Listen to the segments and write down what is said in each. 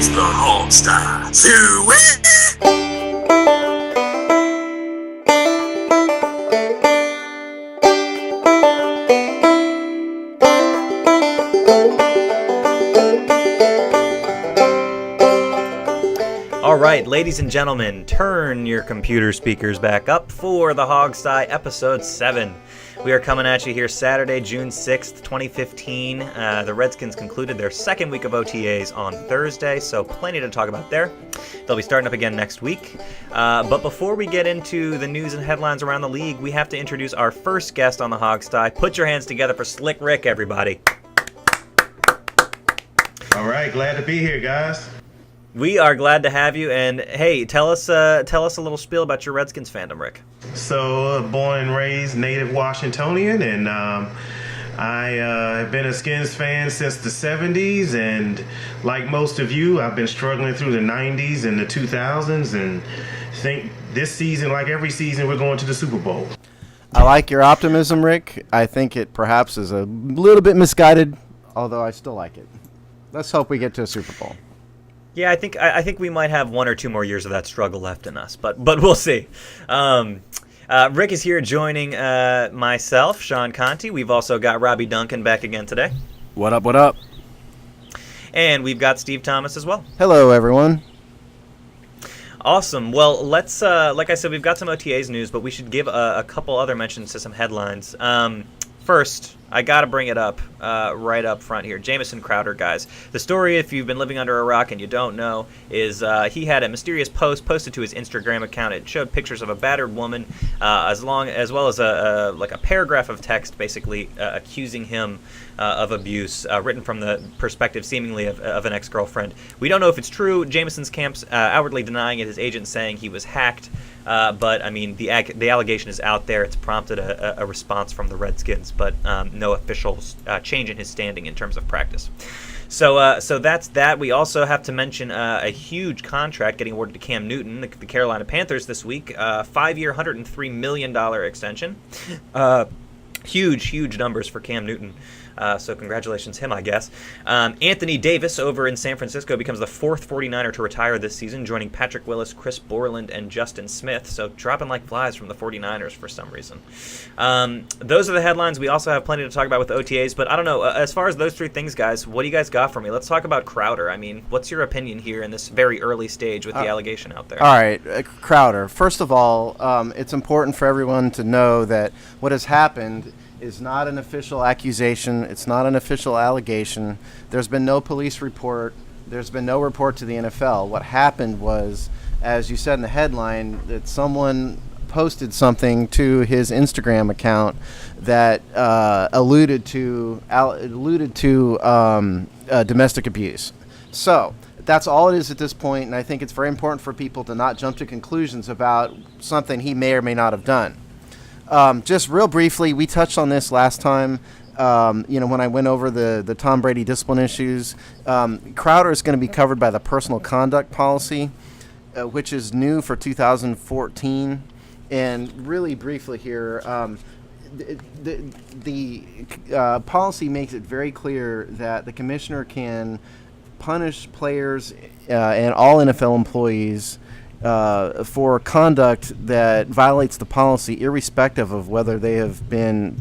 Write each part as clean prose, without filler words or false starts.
It's the home style. To it. All right, ladies and gentlemen, turn your computer speakers back up for the Hogsty episode 7. We are coming at you here Saturday, June 6th, 2015. The Redskins concluded their second week of OTAs on Thursday, so plenty to talk about there. They'll be starting up again next week. But before we get into the news and headlines around the league, we have to introduce our first guest on the Hogsty. Put your hands together for Slick Rick, everybody. All right, glad to be here, guys. We are glad to have you, and hey, tell us a little spiel about your Redskins fandom, Rick. So, born and raised native Washingtonian, and I have been a Skins fan since the 70s, and like most of you, I've been struggling through the 90s and the 2000s, and think this season, like every season, we're going to the Super Bowl. I like your optimism, Rick. I think it perhaps is a little bit misguided, although I still like it. Let's hope we get to a Super Bowl. Yeah, I think we might have 1 or 2 more years of that struggle left in us, but we'll see. Rick is here joining myself, Sean Conti. We've also got Robbie Duncan back again today. What up, what up? And we've got Steve Thomas as well. Hello, everyone. Awesome. Well, let's, like I said, we've got some OTAs news, but we should give a couple other mentions to some headlines. First, I got to bring it up right up front here. Jamison Crowder, guys. The story, if you've been living under a rock and you don't know, is he had a mysterious post posted to his Instagram account. It showed pictures of a battered woman, as well as a paragraph of text, basically accusing him of abuse, written from the perspective, seemingly, of an ex-girlfriend. We don't know if it's true. Jamison's camp's outwardly denying it. His agent saying he was hacked. But I mean, the allegation is out there. It's prompted a response from the Redskins, but no official change in his standing in terms of practice. So that's that. We also have to mention a huge contract getting awarded to Cam Newton, the Carolina Panthers this week. 5-year, $103 million extension. Huge numbers for Cam Newton. So congratulations him, I guess. Anthony Davis over in San Francisco becomes the 4th 49er to retire this season, joining Patrick Willis, Chris Borland, and Justin Smith. So dropping like flies from the 49ers for some reason. Those are the headlines. We also have plenty to talk about with OTAs, but I don't know. As far as those 3 things, guys, what do you guys got for me? Let's talk about Crowder. I mean, what's your opinion here in this very early stage with the allegation out there? All right, Crowder. First of all, it's important for everyone to know that what has happened is not an official accusation. It's not an official allegation. There's been no police report. There's been no report to the NFL. What happened was, as you said in the headline, that someone posted something to his Instagram account that alluded to domestic abuse. So that's all it is at this point, and I think it's very important for people to not jump to conclusions about something he may or may not have done. Just real briefly, we touched on this last time, when I went over the Tom Brady discipline issues. Crowder is going to be covered by the personal conduct policy, which is new for 2014. And really briefly here, the policy makes it very clear that the commissioner can punish players and all NFL employees for conduct that violates the policy, irrespective of whether they have been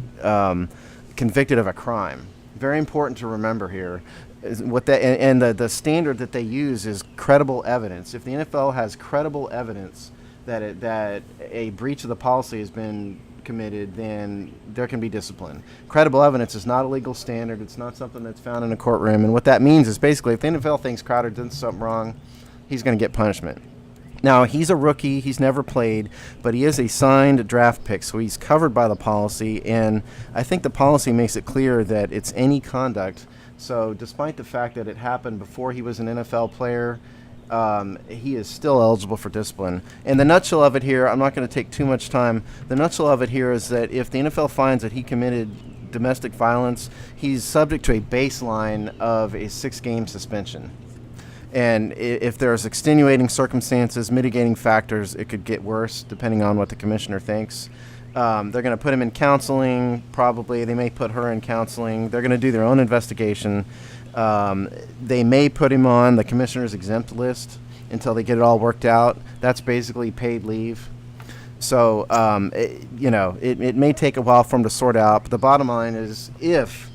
convicted of a crime. Very important to remember here. The standard that they use is credible evidence. If the NFL has credible evidence that a breach of the policy has been committed, then there can be discipline. Credible evidence is not a legal standard. It's not something that's found in a courtroom. And what that means is basically if the NFL thinks Crowder did something wrong, he's going to get punishment. Now, he's a rookie. He's never played, but he is a signed draft pick, so he's covered by the policy. And I think the policy makes it clear that it's any conduct. So despite the fact that it happened before he was an NFL player, he is still eligible for discipline. And the nutshell of it here, I'm not going to take too much time. The nutshell of it here is that if the NFL finds that he committed domestic violence, he's subject to a baseline of a 6-game suspension. And if there's extenuating circumstances, mitigating factors, it could get worse depending on what the commissioner thinks. They're going to put him in counseling, probably. They may put her in counseling. They're going to do their own investigation. They may put him on the commissioner's exempt list until they get it all worked out. That's basically paid leave. So, it may take a while for him to sort out. But the bottom line is, if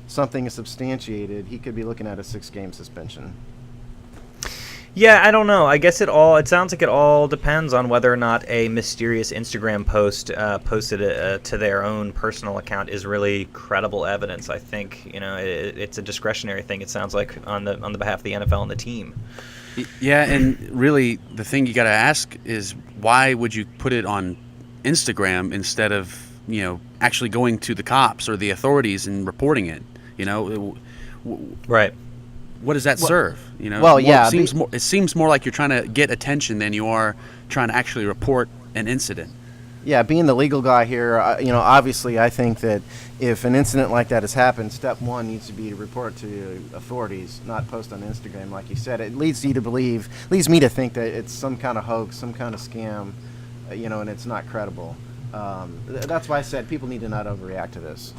something is substantiated, he could be looking at a 6-game suspension. Yeah, I don't know. I guess it sounds like it all depends on whether or not a mysterious Instagram post posted to their own personal account is really credible evidence. I think, it's a discretionary thing, it sounds like, on the behalf of the NFL and the team. Yeah, and really the thing you got to ask is, why would you put it on Instagram instead of, actually going to the cops or the authorities and reporting it? Right. What does that serve? It seems more like you're trying to get attention than you are trying to actually report an incident. Yeah, being the legal guy here, obviously I think that if an incident like that has happened, step one needs to be to report to authorities, not post on Instagram, like you said. It leads me to think that it's some kind of hoax, some kind of scam, and it's not credible. That's why I said people need to not overreact to this.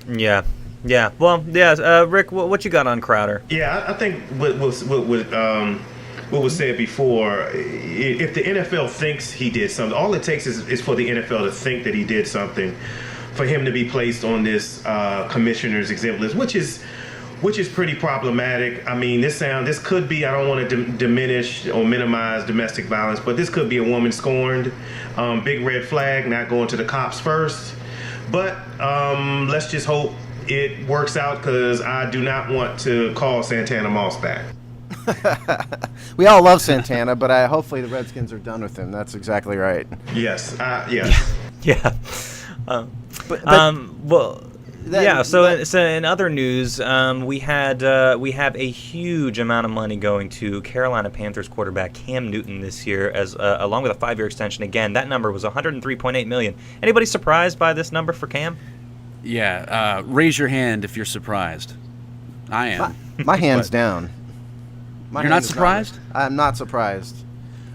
Yeah. Yeah. Well, yeah. Rick, what you got on Crowder? Yeah, I think what was said before, if the NFL thinks he did something, all it takes is for the NFL to think that he did something for him to be placed on this commissioner's exempt list, which is pretty problematic. I mean, this could be, I don't want to diminish or minimize domestic violence, but this could be a woman scorned. Big red flag, not going to the cops first. But let's just hope it works out, because I do not want to call Santana Moss back. We all love Santana, but hopefully the Redskins are done with him. That's exactly right. Yes. Yes. Yeah. So in other news, we have a huge amount of money going to Carolina Panthers quarterback Cam Newton this year, as along with a 5-year extension. Again, that number was $103.8 million. Anybody surprised by this number for Cam? Yeah, raise your hand if you're surprised. I am. My hand's down. You're not surprised? I'm not surprised.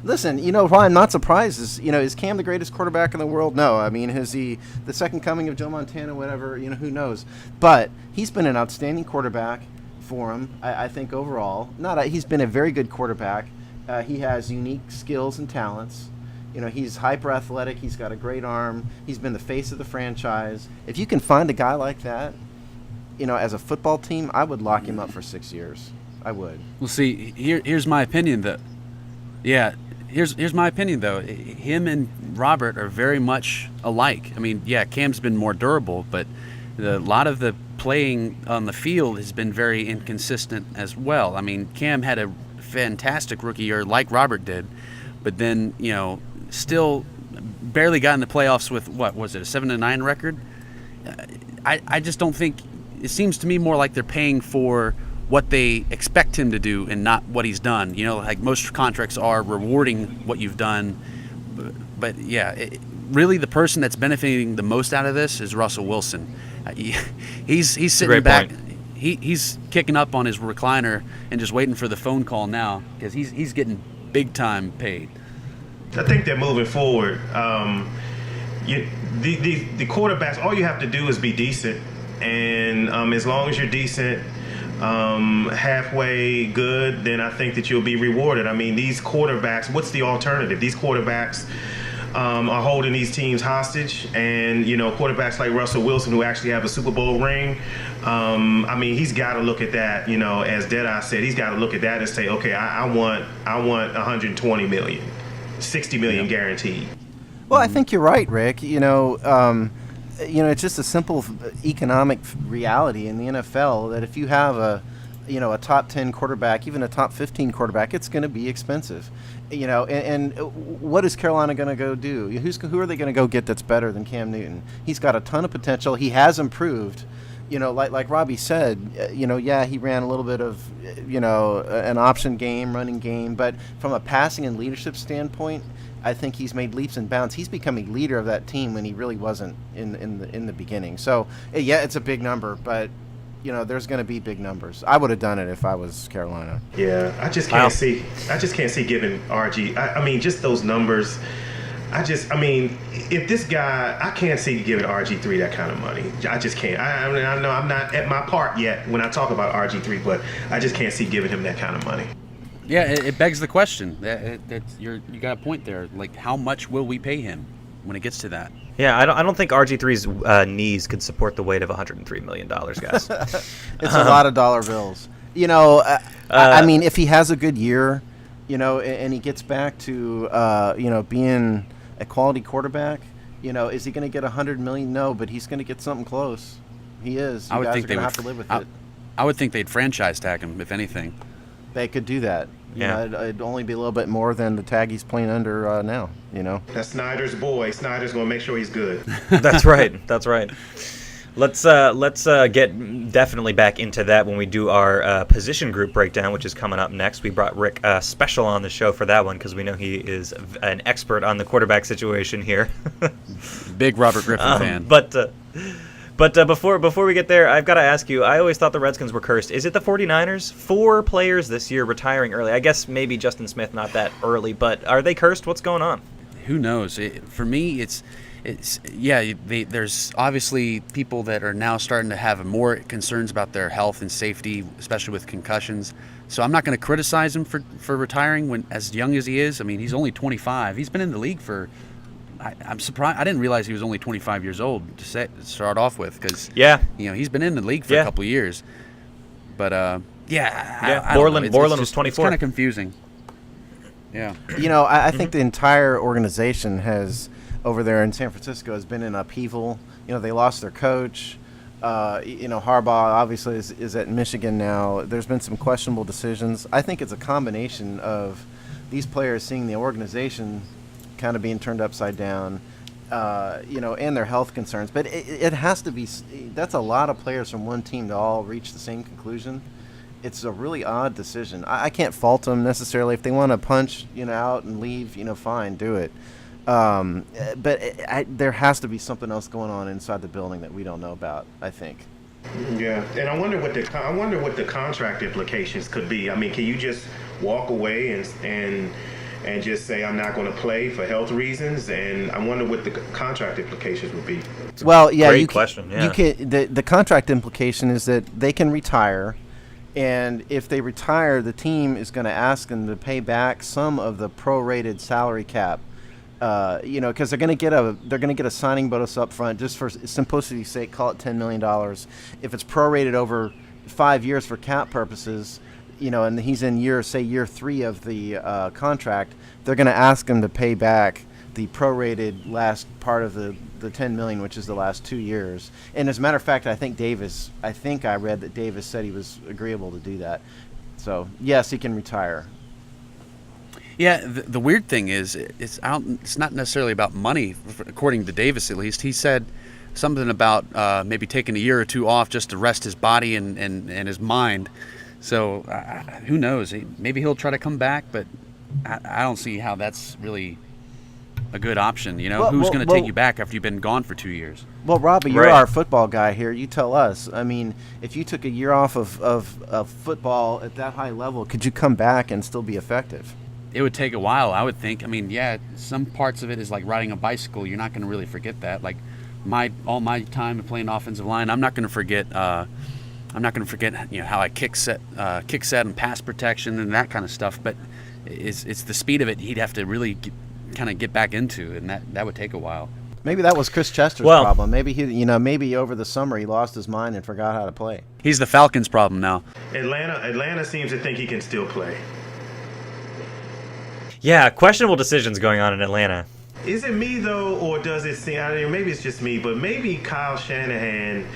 Listen, why I'm not surprised is Cam the greatest quarterback in the world? No. I mean, is he the second coming of Joe Montana, whatever, who knows? But he's been an outstanding quarterback for him, I think, overall. He's been a very good quarterback. He has unique skills and talents. He's hyper athletic. He's got a great arm. He's been the face of the franchise. If you can find a guy like that, as a football team, I would lock him up for 6 years. I would. Well, see, here's my opinion, though. Yeah, here's my opinion, though. Him and Robert are very much alike. I mean, yeah, Cam's been more durable, but a lot of the playing on the field has been very inconsistent as well. I mean, Cam had a fantastic rookie year, like Robert did, but then, still barely got in the playoffs with, what was it, a 7-9 record? I just don't think, it seems to me more like they're paying for what they expect him to do and not what he's done. Like most contracts are rewarding what you've done. But yeah, really the person that's benefiting the most out of this is Russell Wilson. He's sitting back. He's kicking up on his recliner and just waiting for the phone call now, because he's getting big time paid. I think that moving forward, the quarterbacks, all you have to do is be decent, and as long as you're decent, halfway good, then I think that you'll be rewarded. I mean, these quarterbacks, what's the alternative? These quarterbacks are holding these teams hostage, and quarterbacks like Russell Wilson, who actually have a Super Bowl ring, I mean, he's got to look at that, as Deadeye said, he's got to look at that and say, okay, I want 120 million. 60 million guaranteed. Well, I think you're right, Rick. It's just a simple economic reality in the NFL that if you have a top 10 quarterback, even a top 15 quarterback, it's going to be expensive. And what is Carolina going to go do? Who are they going to go get that's better than Cam Newton? He's got a ton of potential. He has improved. Like Robbie said, he ran a little bit of, an option game, running game, but from a passing and leadership standpoint, I think he's made leaps and bounds. He's become a leader of that team when he really wasn't in the beginning. So, yeah, it's a big number, but there's going to be big numbers. I would have done it if I was Carolina. Yeah, I just can't see giving RG. I mean, just those numbers. I mean, if this guy, I can't see giving RG3 that kind of money. I just can't. I mean, I know I'm not at my part yet when I talk about RG3, but I just can't see giving him that kind of money. Yeah, it begs the question. You got a point there. Like, how much will we pay him when it gets to that? Yeah, I don't think RG3's knees could support the weight of $103 million, guys. It's a lot of dollar bills. You know, I mean, if he has a good year, you know, and he gets back to, you know, being a quality quarterback, you know, is he going to get $100 million? No, but he's going to get something close. He is. You guys are going to have to live with it. I would think they'd franchise tag him, if anything. They could do that. Yeah. You know, it'd only be a little bit more than the tag he's playing under now, you know. That's Snyder's boy. Snyder's going to make sure he's good. That's right. That's right. Let's get definitely back into that when we do our position group breakdown, which is coming up next. We brought Rick Special on the show for that one because we know he is an expert on the quarterback situation here. Big Robert Griffin fan. But before we get there, I've got to ask you, I always thought the Redskins were cursed. Is it the 49ers? 4 players this year retiring early. I guess maybe Justin Smith not that early, but are they cursed? What's going on? Who knows? For me, there's obviously people that are now starting to have more concerns about their health and safety, especially with concussions. So I'm not going to criticize him for retiring when as young as he is. I mean, he's only 25. He's been in the league for I'm surprised. I didn't realize he was only 25 years old to start off with, because you know, he's been in the league for a couple of years. But Borland was 24. It's kind of confusing. Yeah. You know, I think the entire organization has over there in San Francisco has been in upheaval. You know, they lost their coach. You know, Harbaugh obviously is at Michigan now. There's been some questionable decisions. I think it's a combination of these players seeing the organization kind of being turned upside down, you know, and their health concerns. But it has to be – that's a lot of players from one team to all reach the same conclusion. It's a really odd decision. I can't fault them necessarily. If they want to punch, you know, out and leave, you know, fine, do it. But there has to be something else going on inside the building that we don't know about, I think. Yeah, and I wonder what the contract implications could be. I mean, can you just walk away and just say I'm not going to play for health reasons? And I wonder what the contract implications would be. Well, yeah, great question. Yeah. You can. The contract implication is that they can retire, and if they retire, the team is going to ask them to pay back some of the prorated salary cap. You know, because they're going to get a signing bonus up front, just for simplicity's sake. Call it $10 million. If it's prorated over 5 years for cap purposes, you know, and he's in year 3 of the contract, they're going to ask him to pay back the prorated last part of the $10 million, which is the last 2 years. And as a matter of fact, I think I read that Davis said he was agreeable to do that. So yes, he can retire. Yeah, the weird thing is it's not necessarily about money, according to Davis at least. He said something about maybe taking a year or 2 off just to rest his body and his mind. So who knows? Maybe he'll try to come back, but I don't see how that's really a good option. You know, who's going to take you back after you've been gone for 2 years? Well, Robbie, you're our football guy here. You tell us. I mean, if you took a year off of football at that high level, could you come back and still be effective? It would take a while, I would think. I mean, yeah, some parts of it is like riding a bicycle. You're not going to really forget that. Like all my time playing offensive line, I'm not going to forget. You know, how I kick set and pass protection and that kind of stuff. But it's the speed of it he'd have to really kind of get back into, and that would take a while. Maybe that was Chris Chester's problem. Maybe maybe over the summer he lost his mind and forgot how to play. He's the Falcons' problem now. Atlanta seems to think he can still play. Yeah, questionable decisions going on in Atlanta. Is it me, though, or does it seem, I mean, maybe it's just me, but maybe Kyle Shanahan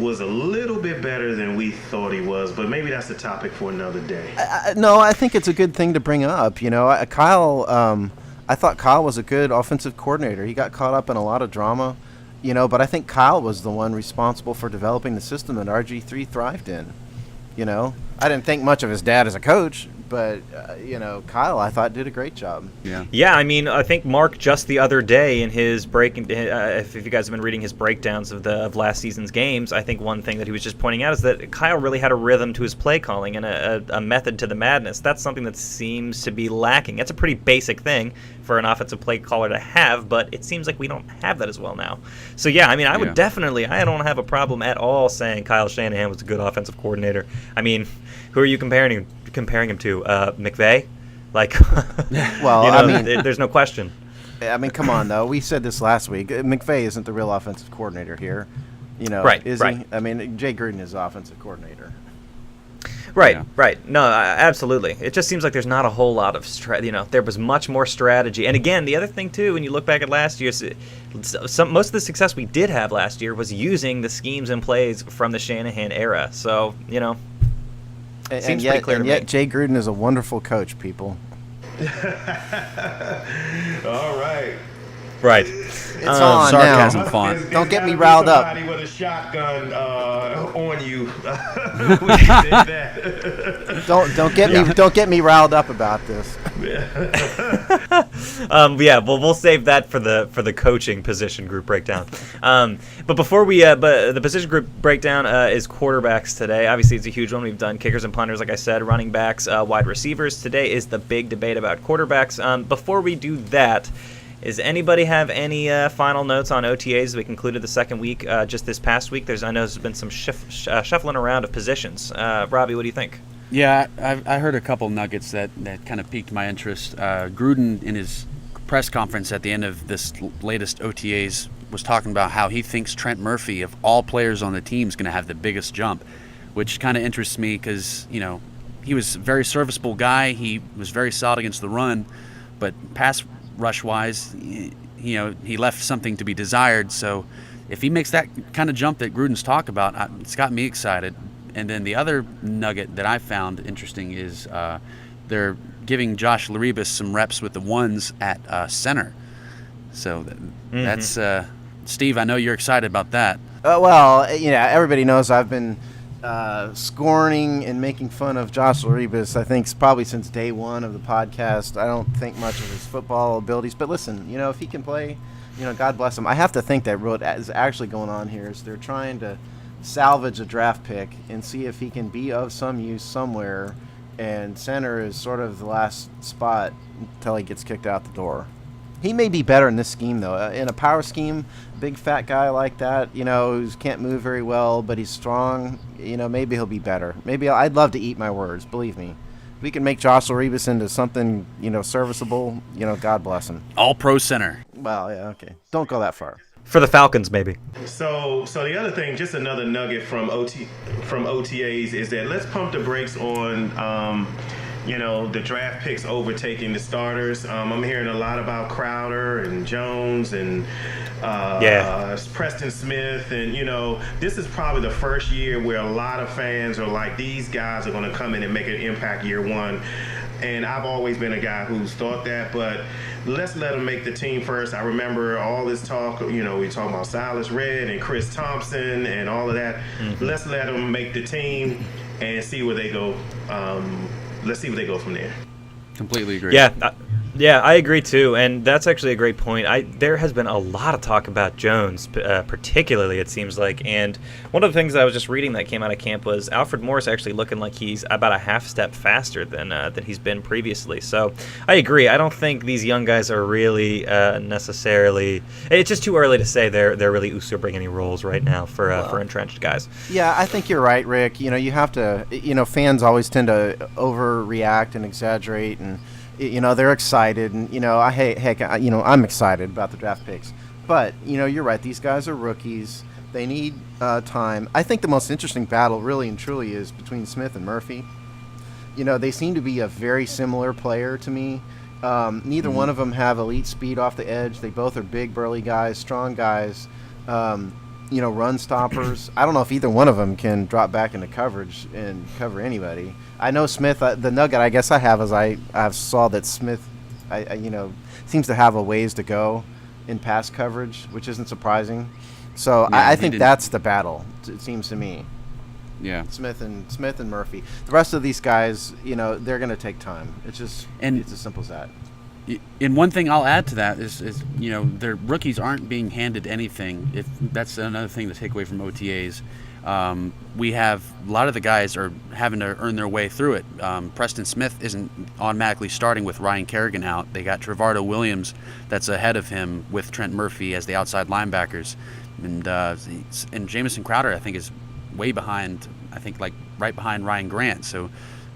was a little bit better than we thought he was, but maybe that's a topic for another day. No, I think it's a good thing to bring up. You know, Kyle, I thought Kyle was a good offensive coordinator. He got caught up in a lot of drama, you know, but I think Kyle was the one responsible for developing the system that RG3 thrived in. You know, I didn't think much of his dad as a coach, but, you know, Kyle, I thought, did a great job. Yeah, I mean, I think Mark just the other day in his if you guys have been reading his breakdowns of last season's games, I think one thing that he was just pointing out is that Kyle really had a rhythm to his play calling and a method to the madness. That's something that seems to be lacking. That's a pretty basic thing for an offensive play caller to have, but it seems like we don't have that as well now. So, yeah, I mean, I would definitely – I don't have a problem at all saying Kyle Shanahan was a good offensive coordinator. I mean, who are you comparing him to? McVay? Like, well, you know, I mean, there's no question. I mean, come on, though. We said this last week. McVay isn't the real offensive coordinator here. You know, is he? I mean, Jay Gruden is the offensive coordinator. Right. No, absolutely. It just seems like there's not a whole lot of there was much more strategy. And again, the other thing too, when you look back at last year, most of the success we did have last year was using the schemes and plays from the Shanahan era. So, you know, seems pretty clear to me. And yet Jay Gruden is a wonderful coach, people. All right. Right. It's on sarcasm now. font. Don't get me riled up. Somebody with a shotgun on you. We did that. Don't get me riled up about this. We'll save that for the coaching position group breakdown. But before but the position group breakdown is quarterbacks today. Obviously, it's a huge one. We've done kickers and punters, like I said, running backs, wide receivers. Today is the big debate about quarterbacks. Before we do that, does anybody have any final notes on OTAs? We concluded the second week just this past week. I know there's been some shuffling around of positions. Robbie, what do you think? Yeah, I heard a couple nuggets that kind of piqued my interest. Gruden, in his press conference at the end of this latest OTAs, was talking about how he thinks Trent Murphy, of all players on the team, is going to have the biggest jump, which kind of interests me because, you know, he was a very serviceable guy. He was very solid against the run, but pass rush-wise, you know, he left something to be desired. So if he makes that kind of jump that Gruden's talked about, it's got me excited. And then the other nugget that I found interesting is they're giving Josh Laribas some reps with the ones at center. So that's Steve, I know you're excited about that. Well, you know, everybody knows I've been scorning and making fun of Josh Laribas, I think, probably since day one of the podcast. I don't think much of his football abilities. But listen, you know, if he can play, you know, God bless him. I have to think that what is actually going on here is they're trying to salvage a draft pick and see if he can be of some use somewhere. And center is sort of the last spot until he gets kicked out the door. He may be better in this scheme, though. In a power scheme, big fat guy like that, you know, who can't move very well, but he's strong, you know, maybe he'll be better. Maybe I'd love to eat my words, believe me. If we can make Josh Laribas into something, you know, serviceable, you know, God bless him. All-pro center. Well, yeah, okay. Don't go that far. For the Falcons, maybe. So the other thing, just another nugget from OTAs is that let's pump the brakes on you know, the draft picks overtaking the starters. I'm hearing a lot about Crowder and Jones and Preston Smith. And, you know, this is probably the first year where a lot of fans are like, these guys are going to come in and make an impact year one. And I've always been a guy who's thought that, but let's let them make the team first. I remember all this talk, you know, we talk about Silas Redd and Chris Thompson and all of that. Mm-hmm. Let's let them make the team and see where they go. Let's see where they go from there. Completely agree. Yeah, I agree too, and that's actually a great point. There has been a lot of talk about Jones, particularly it seems like, and one of the things I was just reading that came out of camp was Alfred Morris actually looking like he's about a half step faster than he's been previously. So I agree. I don't think these young guys are really necessarily. It's just too early to say they're really usurping any roles right now for entrenched guys. Yeah, I think you're right, Rick. You know, you have to. You know, fans always tend to overreact and exaggerate and. You know, they're excited, and, you know, I'm excited about the draft picks. But, you know, you're right. These guys are rookies. They need time. I think the most interesting battle, really and truly, is between Smith and Murphy. You know, they seem to be a very similar player to me. Neither one of them have elite speed off the edge. They both are big, burly guys, strong guys, you know, run stoppers. I don't know if either one of them can drop back into coverage and cover anybody. I know Smith, the nugget I guess I have is I saw that Smith, you know, seems to have a ways to go in pass coverage, which isn't surprising. So yeah, I think that's the battle, it seems to me. Yeah. Smith and Murphy. The rest of these guys, you know, they're going to take time. It's as simple as that. And one thing I'll add to that is their rookies aren't being handed anything. If that's another thing to take away from OTAs. We have a lot of the guys are having to earn their way through it. Preston Smith isn't automatically starting with Ryan Kerrigan out. They got Trevardo Williams that's ahead of him with Trent Murphy as the outside linebackers, and Jamison Crowder I think is way behind. I think like right behind Ryan Grant. So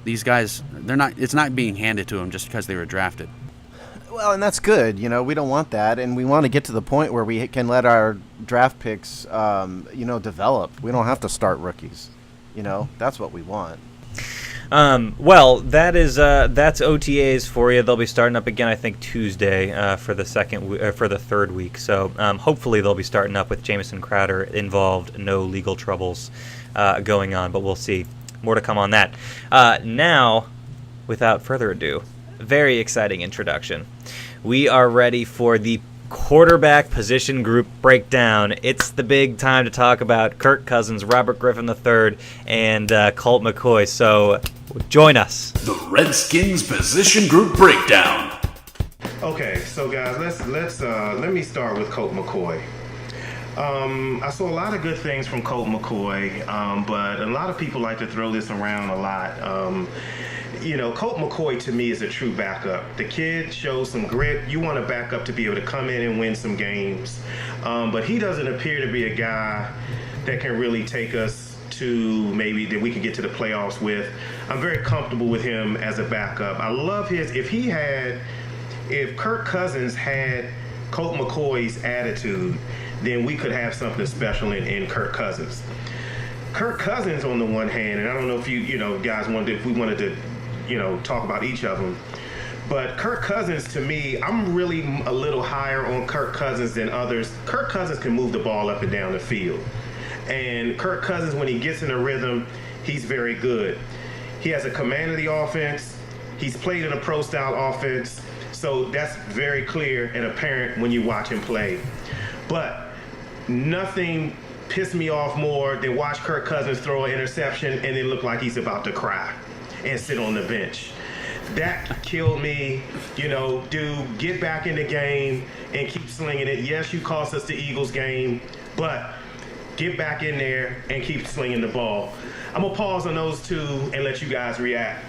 these guys, it's not being handed to them just because they were drafted. Well, and that's good. We don't want that, and we want to get to the point where we can let our draft picks, develop. We don't have to start rookies. That's what we want. Well, that's OTAs for you. They'll be starting up again, I think, Tuesday for the third week. So hopefully they'll be starting up with Jamison Crowder involved. No legal troubles going on, but we'll see. More to come on that. Now, without further ado, very exciting introduction. We are ready for the quarterback position group breakdown. It's the big time to talk about Kirk Cousins, Robert Griffin III, and Colt McCoy. So join us. The Redskins position group breakdown. Okay, so guys, let me start with Colt McCoy. I saw a lot of good things from Colt McCoy, but a lot of people like to throw this around a lot. Colt McCoy to me is a true backup. The kid shows some grit. You want a backup to be able to come in and win some games. But he doesn't appear to be a guy that can really take us to maybe that we can get to the playoffs with. I'm very comfortable with him as a backup. I love if Kirk Cousins had Colt McCoy's attitude, then we could have something special in Kirk Cousins. Kirk Cousins on the one hand, and I don't know if you guys if we wanted to talk about each of them. But Kirk Cousins, to me, I'm really a little higher on Kirk Cousins than others. Kirk Cousins can move the ball up and down the field. And Kirk Cousins, when he gets in a rhythm, he's very good. He has a command of the offense. He's played in a pro-style offense. So that's very clear and apparent when you watch him play. But nothing pissed me off more than watch Kirk Cousins throw an interception and then look like he's about to cry and sit on the bench. That killed me. Dude, get back in the game and keep slinging it. Yes, you cost us the Eagles game, but get back in there and keep slinging the ball. I'm going to pause on those two and let you guys react.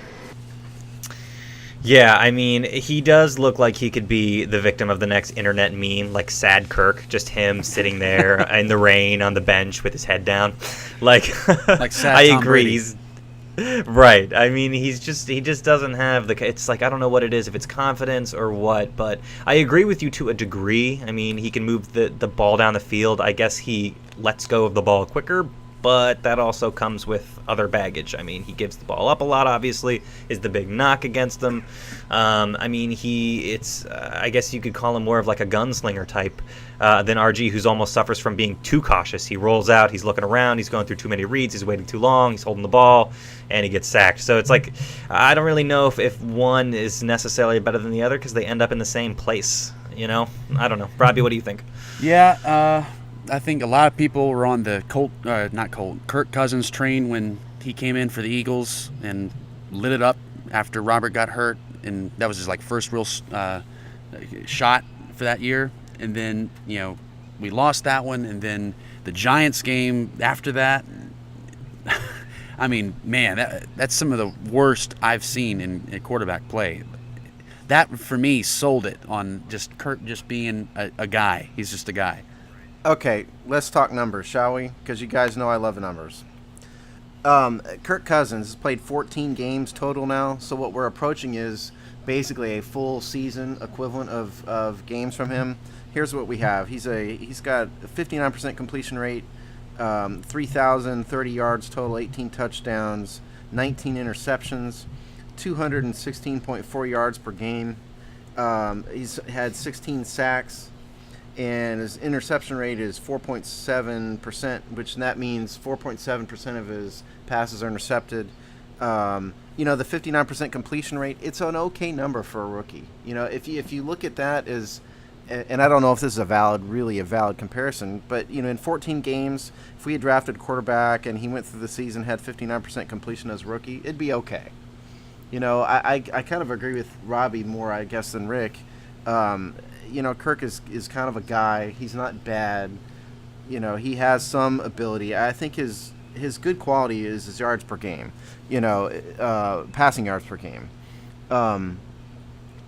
Yeah, I mean, he does look like he could be the victim of the next internet meme, like Sad Kirk, just him sitting there in the rain on the bench with his head down. Like sad I Tom agree. Brady. Right. I mean, he just doesn't have it's like, I don't know what it is, if it's confidence or what, but I agree with you to a degree. I mean, he can move the ball down the field. I guess he lets go of the ball quicker, but that also comes with other baggage. I mean, he gives the ball up a lot, obviously, is the big knock against him. I mean, I guess you could call him more of like a gunslinger type than RG, who's almost suffers from being too cautious. He rolls out, he's looking around, he's going through too many reads, he's waiting too long, he's holding the ball, and he gets sacked. So it's like, I don't really know if one is necessarily better than the other because they end up in the same place, I don't know. Robbie, what do you think? Yeah, I think a lot of people were on the Kirk Cousins train when he came in for the Eagles and lit it up after Robert got hurt, and that was his first real shot for that year. And then we lost that one, and then the Giants game after that. I mean, man, that's some of the worst I've seen in quarterback play. That for me sold it on just Kirk just being a guy. He's just a guy. Okay, let's talk numbers, shall we? Because you guys know I love numbers. Kirk Cousins has played 14 games total now, so what we're approaching is basically a full season equivalent of games from him. Here's what we have. He's got a 59% completion rate, 3,030 yards total, 18 touchdowns, 19 interceptions, 216.4 yards per game. He's had 16 sacks. And his interception rate is 4.7%, which that means 4.7% of his passes are intercepted. The 59% completion rate, it's an okay number for a rookie. If you look at that as, and I don't know if this is really a valid comparison, but in 14 games, if we had drafted a quarterback and he went through the season, had 59% completion as a rookie, it'd be okay. I kind of agree with Robbie more, I guess, than Rick. Kirk is kind of a guy. He's not bad. He has some ability. I think his good quality is his yards per game. Passing yards per game.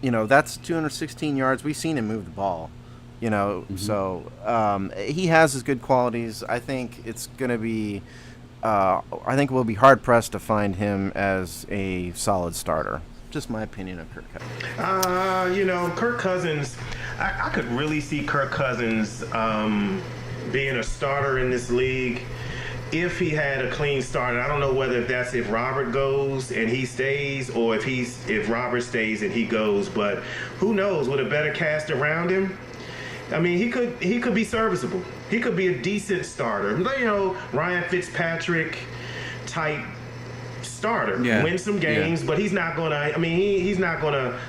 That's 216 yards. We've seen him move the ball. So he has his good qualities. I think it's going to be. I think we'll be hard pressed to find him as a solid starter. Just my opinion of Kirk Cousins. Kirk Cousins, I could really see Kirk Cousins being a starter in this league if he had a clean start. I don't know whether that's if Robert goes and he stays, or if Robert stays and he goes. But who knows? With a better cast around him, I mean, he could be serviceable. He could be a decent starter. Ryan Fitzpatrick type starter, win some games, but he's not gonna. I mean, he's not gonna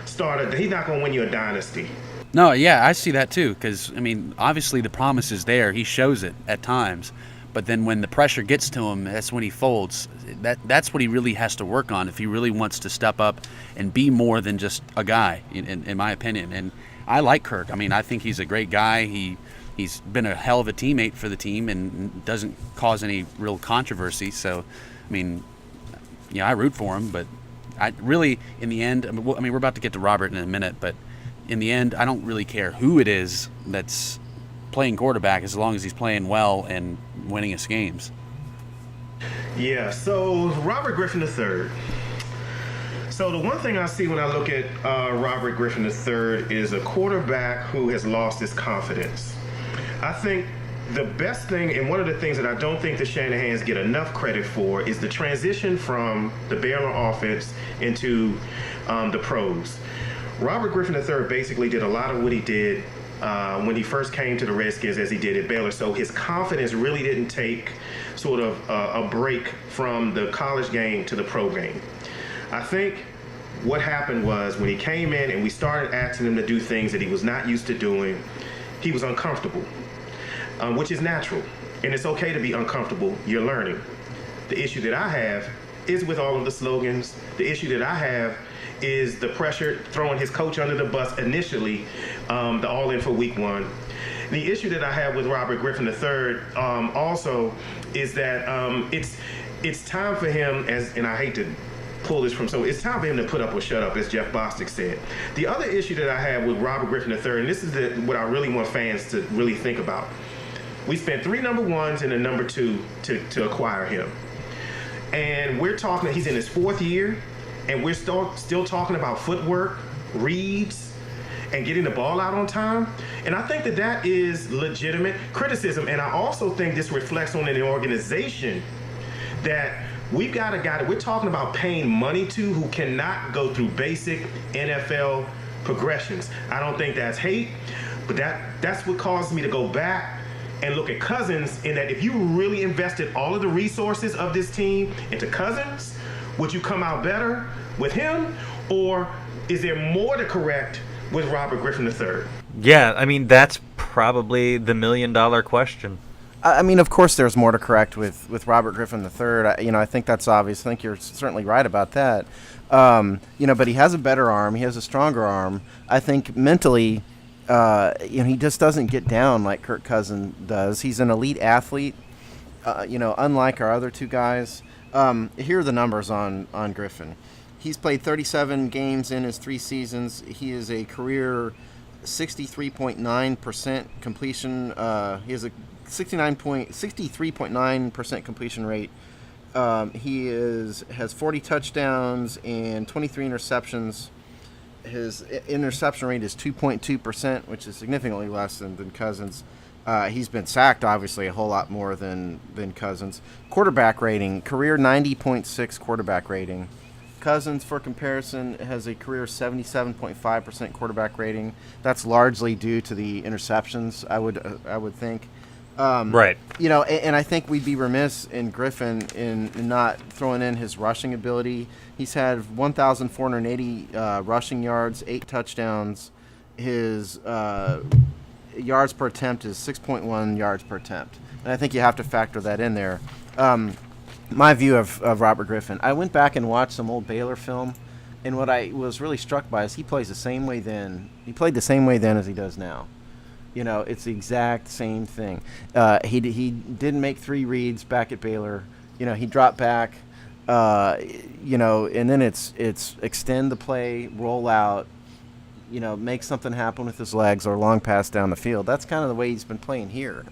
he's not gonna win you a dynasty. No, yeah, I see that too. Because obviously the promise is there. He shows it at times, but then when the pressure gets to him, that's when he folds. That's what he really has to work on if he really wants to step up and be more than just a guy, in my opinion. And I like Kirk. I think he's a great guy. He's been a hell of a teammate for the team and doesn't cause any real controversy. So, I root for him, but I really, in the end, we're about to get to Robert in a minute, but in the end, I don't really care who it is that's playing quarterback as long as he's playing well and winning us games. Yeah, so Robert Griffin III. So the one thing I see when I look at Robert Griffin III is a quarterback who has lost his confidence. I think the best thing, and one of the things that I don't think the Shanahans get enough credit for, is the transition from the Baylor offense into the pros. Robert Griffin III basically did a lot of what he did when he first came to the Redskins as he did at Baylor. So his confidence really didn't take sort of a break from the college game to the pro game. I think what happened was when he came in and we started asking him to do things that he was not used to doing, he was uncomfortable, which is natural. And it's okay to be uncomfortable. You're learning. The issue that I have is with all of the slogans. The issue that I have is the pressure throwing his coach under the bus initially, the all-in for week one. The issue that I have with Robert Griffin III also is that it's time for him, and I hate to pull this from, so it's time for him to put up or shut up, as Jeff Bostic said. The other issue that I have with Robert Griffin III, and this is what I really want fans to really think about. We spent 3 number 1s and a number 2 to acquire him. And we're talking, he's in his 4th year, and we're still talking about footwork, reads, and getting the ball out on time. And I think that is legitimate criticism. And I also think this reflects on an organization that we've got a guy that we're talking about paying money to who cannot go through basic NFL progressions. I don't think that's hate, but that's what caused me to go back and look at Cousins, in that if you really invested all of the resources of this team into Cousins, would you come out better with him, or is there more to correct with Robert Griffin III? Yeah, that's probably the $1 million question. Of course, there's more to correct with Robert Griffin III. I think that's obvious. I think you're certainly right about that. But he has a better arm. He has a stronger arm. I think mentally, he just doesn't get down like Kirk Cousins does. He's an elite athlete. Unlike our other 2 guys. Here are the numbers on Griffin. He's played 37 games in his 3 seasons. He is a career 63.9% completion. He has a 63.9% completion rate. He has 40 touchdowns and 23 interceptions. His interception rate is 2.2%, which is significantly less than Cousins. He's been sacked, obviously, a whole lot more than Cousins. Quarterback rating, career 90.6 quarterback rating. Cousins, for comparison, has a career 77.5% quarterback rating. That's largely due to the interceptions, I would think. Right. And I think we'd be remiss in Griffin in not throwing in his rushing ability. He's had 1,480 rushing yards, 8 touchdowns. His yards per attempt is 6.1 yards per attempt. And I think you have to factor that in there. My view of Robert Griffin, I went back and watched some old Baylor film And what I was really struck by is he plays the same way then. He played the same way then as he does now. It's the exact same thing. He didn't make 3 reads back at Baylor. He dropped back. And then it's extend the play, roll out. Make something happen with his legs or long pass down the field. That's kind of the way he's been playing here.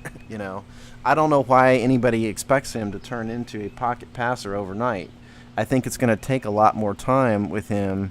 I don't know why anybody expects him to turn into a pocket passer overnight. I think it's going to take a lot more time with him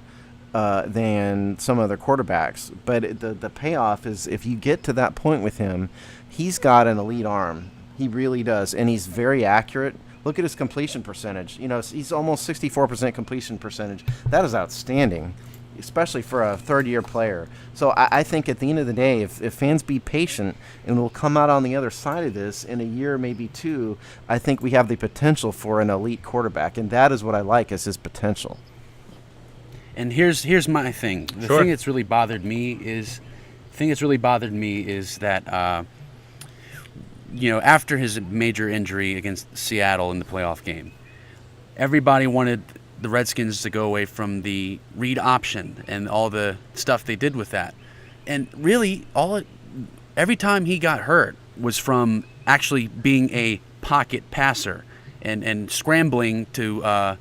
than some other quarterbacks. But the payoff is if you get to that point with him, he's got an elite arm. He really does, and he's very accurate. Look at his completion percentage. He's almost 64% completion percentage. That is outstanding, especially for a third-year player. So I think at the end of the day, if fans be patient and will come out on the other side of this in a year, maybe 2, I think we have the potential for an elite quarterback, and that is what I like is his potential. And here's my thing. The thing that's really bothered me is that after his major injury against Seattle in the playoff game, everybody wanted the Redskins to go away from the read option and all the stuff they did with that. And really, every time he got hurt was from actually being a pocket passer and scrambling to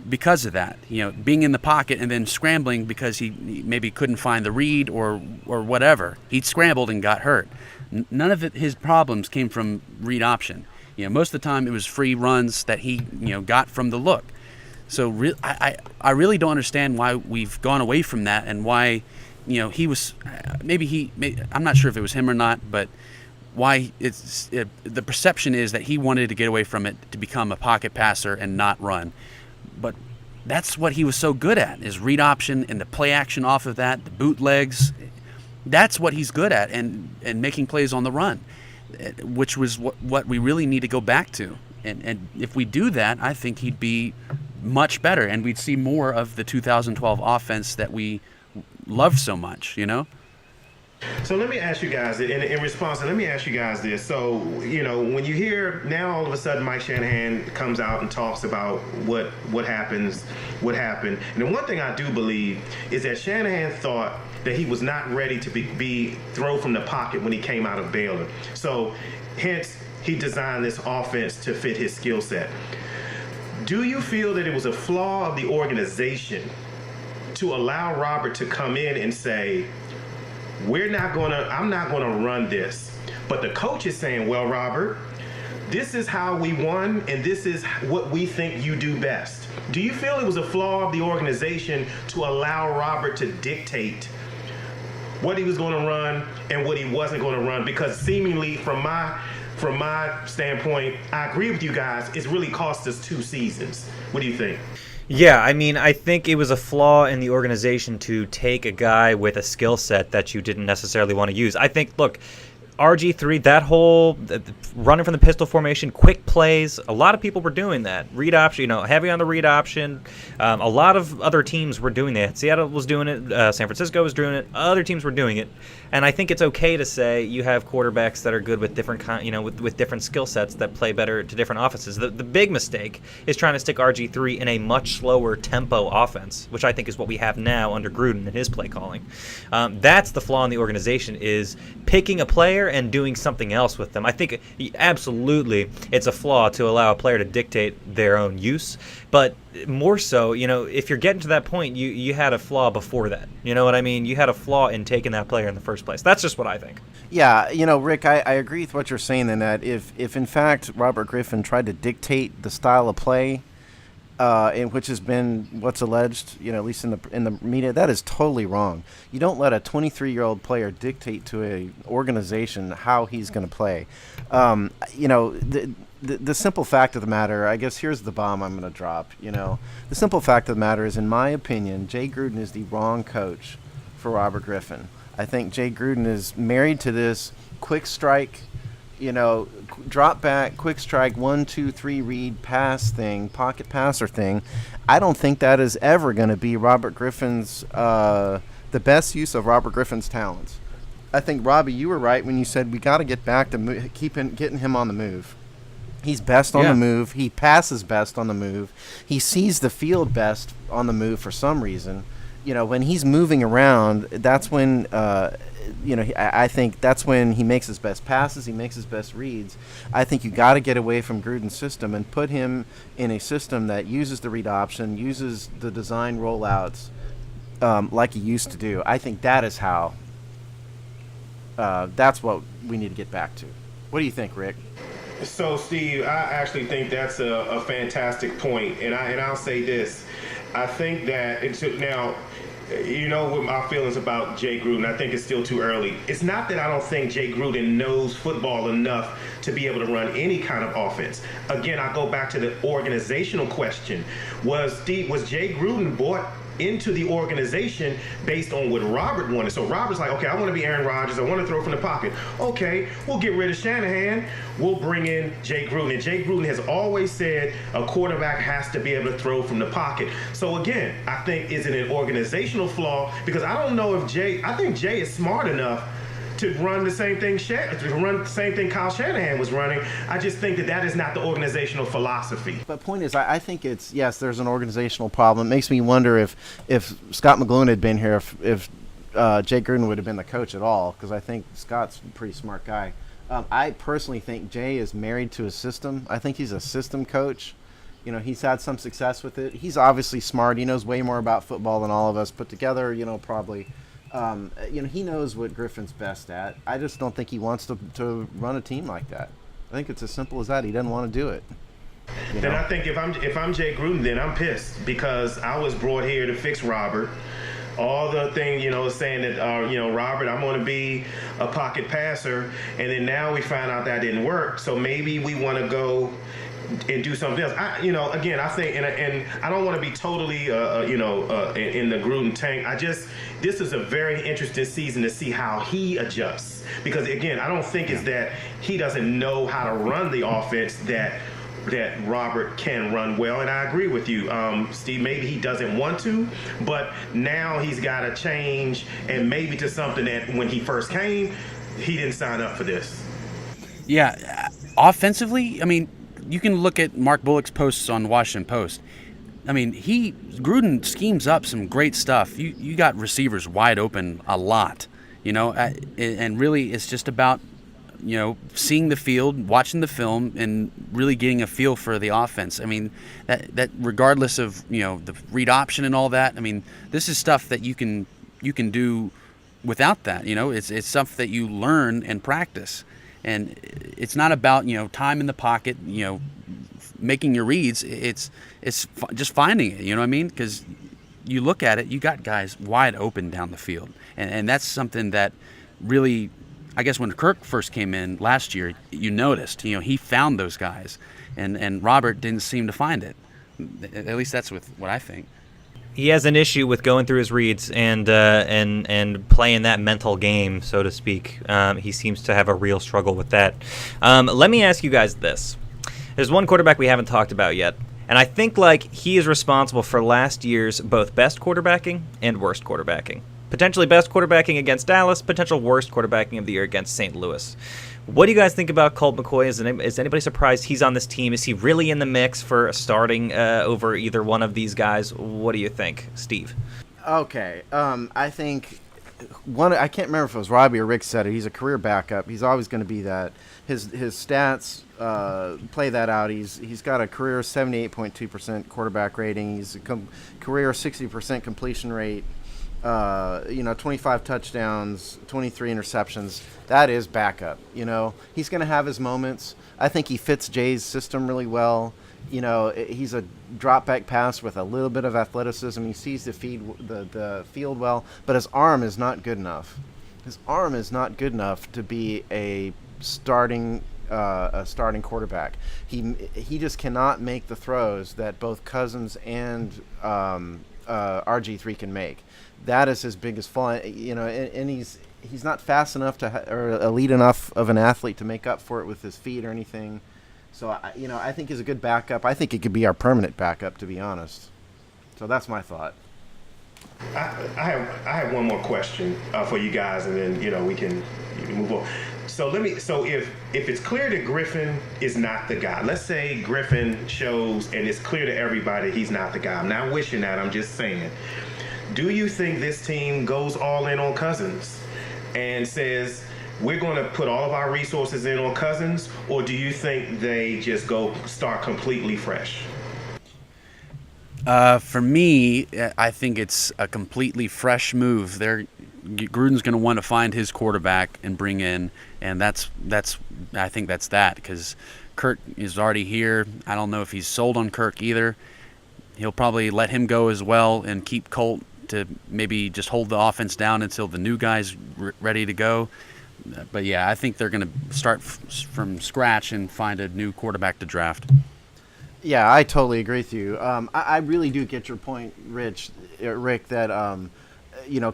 because of that, being in the pocket and then scrambling because he maybe couldn't find the read or whatever. He scrambled and got hurt. None of his problems came from read option. Most of the time it was free runs that he got from the look. So I really don't understand why we've gone away from that and why he was I'm not sure if it was him or not, but why the perception is that he wanted to get away from it to become a pocket passer and not run. But that's what he was so good at, is read option and the play action off of that, the bootlegs. That's what he's good at, and making plays on the run, which was what we really need to go back to. And if we do that, I think he'd be much better, and we'd see more of the 2012 offense that we love so much, So let me ask you guys, in response, let me ask you guys this. So, when you hear now all of a sudden Mike Shanahan comes out and talks about what happened. And the one thing I do believe is that Shanahan thought that he was not ready to be thrown from the pocket when he came out of Baylor. So, hence, he designed this offense to fit his skill set. Do you feel that it was a flaw of the organization to allow Robert to come in and say, I'm not gonna run this, but the coach is saying, well, Robert, this is how we won and this is what we think you do best. Do you feel it was a flaw of the organization to allow Robert to dictate what he was going to run and what he wasn't going to run? Because seemingly from my standpoint, I agree with you guys, it's really cost us 2 seasons. What do you think? Yeah, I think it was a flaw in the organization to take a guy with a skill set that you didn't necessarily want to use. I think, look, RG3, that whole running from the pistol formation, quick plays, a lot of people were doing that. Read option, heavy on the read option. A lot of other teams were doing that. Seattle was doing it. San Francisco was doing it. Other teams were doing it. And I think it's okay to say you have quarterbacks that are good with different, with different skill sets that play better to different offenses. The big mistake is trying to stick RG3 in a much slower tempo offense, which I think is what we have now under Gruden and his play calling. That's the flaw in the organization, is picking a player and doing something else with them. I think absolutely it's a flaw to allow a player to dictate their own use, but more so, if you're getting to that point, you had a flaw before that. You know what I mean? You had a flaw in taking that player in the first place. That's just what I think. Yeah, Rick, I agree with what you're saying in that if in fact Robert Griffin tried to dictate the style of play, which has been what's alleged, at least in the media, that is totally wrong. You don't let a 23-year-old player dictate to an organization how he's going to play. The simple fact of the matter, I guess here's the bomb I'm going to drop. The simple fact of the matter is, in my opinion, Jay Gruden is the wrong coach for Robert Griffin. I think Jay Gruden is married to this quick strike, drop back, quick strike, 1, 2, 3 read pass thing, pocket passer thing. I don't think that is ever going to be Robert Griffin's the best use of Robert Griffin's talents. I think, Robbie, you were right when you said we got to get back to getting him on the move. He's best on Yeah. the move. He passes best on the move. He sees the field best on the move for some reason. When he's moving around, that's when, I think that's when he makes his best passes. He makes his best reads. I think you got to get away from Gruden's system and put him in a system that uses the read option, uses the design rollouts like he used to do. I think that is how. That's what we need to get back to. What do you think, Rick? So, Steve, I actually think that's a fantastic point, and I'll say this: I think that now, what my feelings about Jay Gruden. I think it's still too early. It's not that I don't think Jay Gruden knows football enough to be able to run any kind of offense. Again, I go back to the organizational question: was Jay Gruden bought into the organization based on what Robert wanted? So Robert's like, okay, I want to be Aaron Rodgers. I want to throw from the pocket. Okay, we'll get rid of Shanahan. We'll bring in Jay Gruden. And Jay Gruden has always said a quarterback has to be able to throw from the pocket. So again, I think, is it an organizational flaw? Because I don't know if I think Jay is smart enough to run the same thing Kyle Shanahan was running. I just think that is not the organizational philosophy. But point is, I think it's, yes, there's an organizational problem. It makes me wonder if Scott McGloin had been here, if Jay Gruden would have been the coach at all, because I think Scott's a pretty smart guy. I personally think Jay is married to a system. I think he's a system coach. He's had some success with it. He's obviously smart. He knows way more about football than all of us put together, probably. He knows what Griffin's best at. I just don't think he wants to run a team like that. I think it's as simple as that. He doesn't want to do it. Then I think if I'm Jay Gruden, then I'm pissed, because I was brought here to fix Robert. All the thing, saying that, Robert, I'm going to be a pocket passer, and then now we find out that didn't work. So maybe we want to go and do something else. Again, I think, and I don't want to be totally, in the Gruden tank. This is a very interesting season to see how he adjusts. Because again, I don't think it's that he doesn't know how to run the offense that Robert can run well. And I agree with you, Steve, maybe he doesn't want to, but now he's got to change, and maybe to something that when he first came, he didn't sign up for this. Yeah, offensively, I mean, you can look at Mark Bullock's posts on Washington Post. I mean, Gruden schemes up some great stuff. You got receivers wide open a lot, and really it's just about, seeing the field, watching the film, and really getting a feel for the offense. I mean, that regardless of, the read option and all that, I mean, this is stuff that you can do without that. It's stuff that you learn and practice. And it's not about, time in the pocket, making your reads. It's just finding it, you know what I mean? Because you look at it, you got guys wide open down the field. And that's something that really, I guess when Kirk first came in last year, you noticed, he found those guys. And Robert didn't seem to find it. At least that's what I think. He has an issue with going through his reads and playing that mental game, so to speak. He seems to have a real struggle with that. Let me ask you guys this. There's one quarterback we haven't talked about yet, and I think he is responsible for last year's both best quarterbacking and worst quarterbacking. Potentially best quarterbacking against Dallas, potential worst quarterbacking of the year against St. Louis. What do you guys think about Colt McCoy? Is anybody surprised he's on this team? Is he really in the mix for starting over either one of these guys? What do you think, Steve? Okay, I think I can't remember if it was Robbie or Rick said it. He's a career backup. He's always going to be that. His stats play that out. He's got a career 78.2% quarterback rating. He's a career 60% completion rate. 25 touchdowns, 23 interceptions. That is backup. He's going to have his moments. I think he fits Jay's system really well. He's a drop back pass with a little bit of athleticism. He sees the field well, but his arm is not good enough. His arm is not good enough to be a starting quarterback. He just cannot make the throws that both Cousins and RG3 can make. That is his biggest flaw, and he's not fast enough or elite enough of an athlete to make up for it with his feet or anything. So I think he's a good backup. I think he could be our permanent backup, to be honest. So that's my thought. I have one more question for you guys, and then we can move on. So if it's clear that Griffin is not the guy, let's say Griffin shows and it's clear to everybody he's not the guy. I'm not wishing that. I'm just saying. Do you think this team goes all in on Cousins and says we're going to put all of our resources in on Cousins, or do you think they just go start completely fresh? For me, I think it's a completely fresh move. Gruden's going to want to find his quarterback and bring in, and I think that's that, because Kirk is already here. I don't know if he's sold on Kirk either. He'll probably let him go as well and keep Colt to maybe just hold the offense down until the new guy's ready to go. But yeah, I think they're going to start from scratch and find a new quarterback to draft. Yeah, I totally agree with you. I really do get your point, Rick, that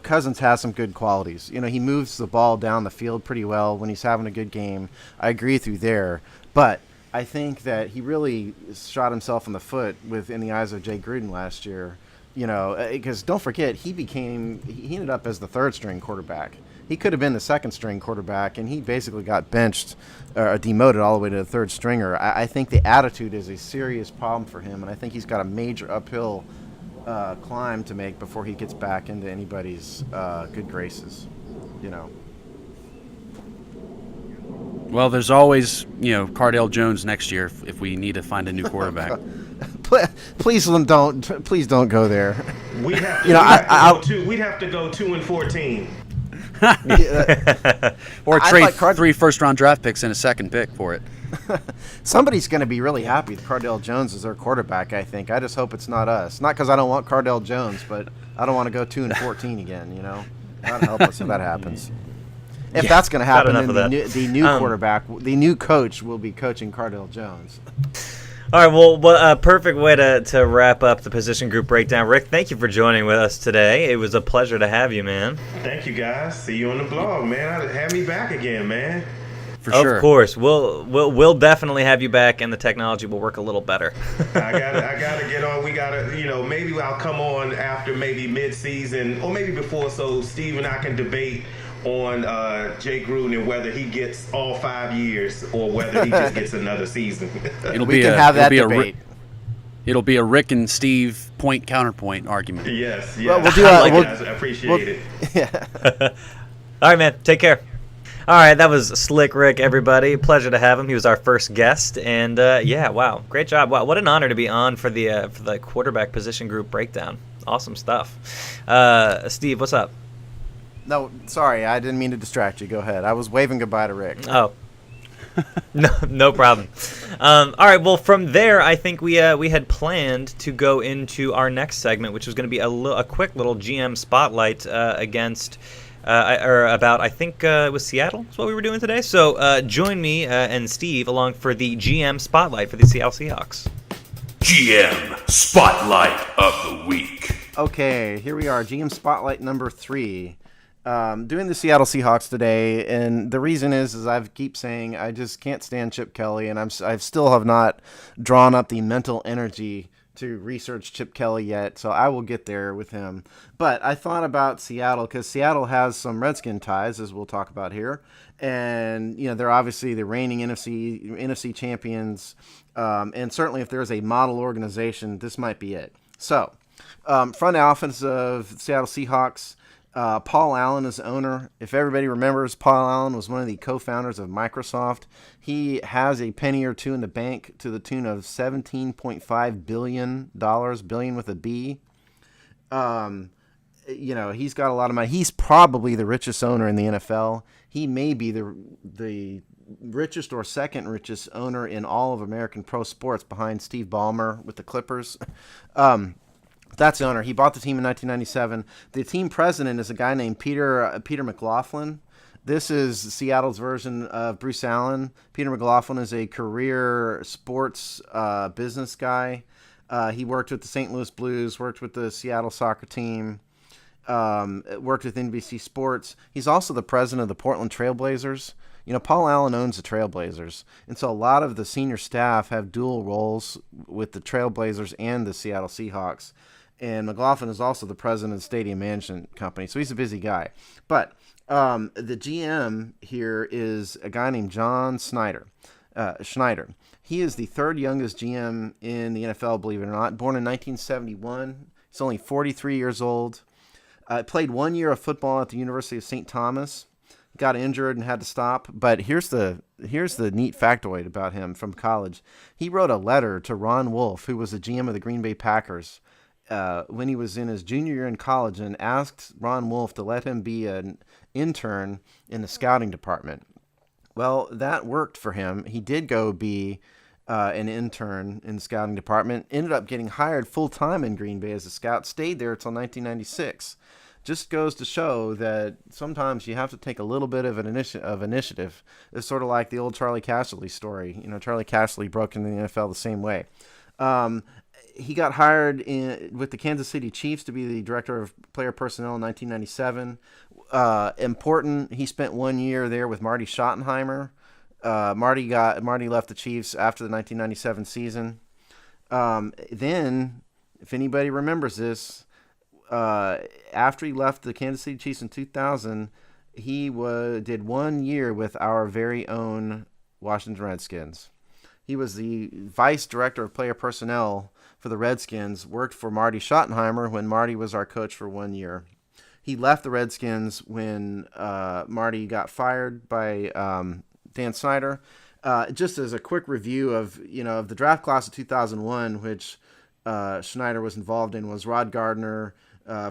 Cousins has some good qualities. He moves the ball down the field pretty well when he's having a good game. I agree with you there. But I think that he really shot himself in the foot in the eyes of Jay Gruden last year. Because don't forget, he ended up as the third string quarterback. He could have been the second string quarterback, and he basically got benched or demoted all the way to the third stringer. I think the attitude is a serious problem for him, and I think he's got a major uphill climb to make before he gets back into anybody's good graces. Well, there's always, Cardale Jones next year if we need to find a new quarterback. Please don't go there. We'd have to go 2-14. Or trade 3 first-round draft picks and a second pick for it. Somebody's going to be really happy that Cardale Jones is their quarterback, I think. I just hope it's not us. Not because I don't want Cardale Jones, but I don't want to go 2-14 again, God help us if that happens. If that's going to happen, then the new quarterback, the new coach will be coaching Cardale Jones. All right, well, a perfect way to wrap up the position group breakdown. Rick, thank you for joining with us today. It was a pleasure to have you, man. Thank you, guys. See you on the blog, man. Have me back again, man. For sure. Of course, we'll definitely have you back, and the technology will work a little better. I gotta get on. We gotta, maybe I'll come on after maybe mid-season or maybe before, so Steve and I can debate on Jay Gruden and whether he gets all 5 years or whether he just gets another season. We can have that debate. It'll be a Rick and Steve point counterpoint argument. Yes. Well, we'll do that. I appreciate it. Yeah. All right, man. Take care. All right, that was Slick Rick, everybody. Pleasure to have him. He was our first guest, and wow, great job. Wow, what an honor to be on for the quarterback position group breakdown. Awesome stuff. Steve, what's up? No, sorry, I didn't mean to distract you. Go ahead. I was waving goodbye to Rick. Oh, no problem. All right, well, from there, I think we had planned to go into our next segment, which was going to be a quick little GM spotlight against. I think it was Seattle is what we were doing today. So join me and Steve along for the GM Spotlight for the Seattle Seahawks. GM Spotlight of the Week. Okay, here we are, GM Spotlight number 3. Doing the Seattle Seahawks today, and the reason is I keep saying I just can't stand Chip Kelly, and I still have not drawn up the mental energy to research Chip Kelly yet, so I will get there with him. But I thought about Seattle because Seattle has some Redskin ties, as we'll talk about here, and they're obviously the reigning NFC champions, and certainly if there's a model organization, this might be it. So, front office of Seattle Seahawks. Paul Allen is the owner. If everybody remembers, Paul Allen was one of the co-founders of Microsoft. He has a penny or two in the bank to the tune of $17.5 billion, billion with a B. He's got a lot of money. He's probably the richest owner in the NFL. He may be the richest or second richest owner in all of American pro sports behind Steve Ballmer with the Clippers. That's the owner. He bought the team in 1997. The team president is a guy named Peter McLaughlin. This is Seattle's version of Bruce Allen. Peter McLaughlin is a career sports business guy. He worked with the St. Louis Blues, worked with the Seattle soccer team, worked with NBC Sports. He's also the president of the Portland Trailblazers. Paul Allen owns the Trailblazers, and so a lot of the senior staff have dual roles with the Trailblazers and the Seattle Seahawks. And McLaughlin is also the president of the Stadium Management Company, so he's a busy guy. But The GM here is a guy named John Schneider. He is the third youngest GM in the NFL, believe it or not. Born in 1971. He's only 43 years old. Played 1 year of football at the University of St. Thomas. Got injured and had to stop. But here's the neat factoid about him from college. He wrote a letter to Ron Wolf, who was the GM of the Green Bay Packers, when he was in his junior year in college, and asked Ron Wolf to let him be an intern in the scouting department. Well, that worked for him. He did go be an intern in the scouting department, ended up getting hired full-time in Green Bay as a scout, stayed there until 1996. Just goes to show that sometimes you have to take a little bit of an initiative. It's sort of like the old Charlie Casserly story. Charlie Casserly broke into the NFL the same way. He got hired with the Kansas City Chiefs to be the director of player personnel in 1997. Important, he spent 1 year there with Marty Schottenheimer. Marty left the Chiefs after the 1997 season. Then, if anybody remembers this, after he left the Kansas City Chiefs in 2000, he did 1 year with our very own Washington Redskins. He was the vice director of player personnel for the Redskins, worked for Marty Schottenheimer when Marty was our coach for 1 year. He left the Redskins when Marty got fired by Dan Snyder. Just as a quick review of the draft class of 2001, which Schneider was involved in, was Rod Gardner,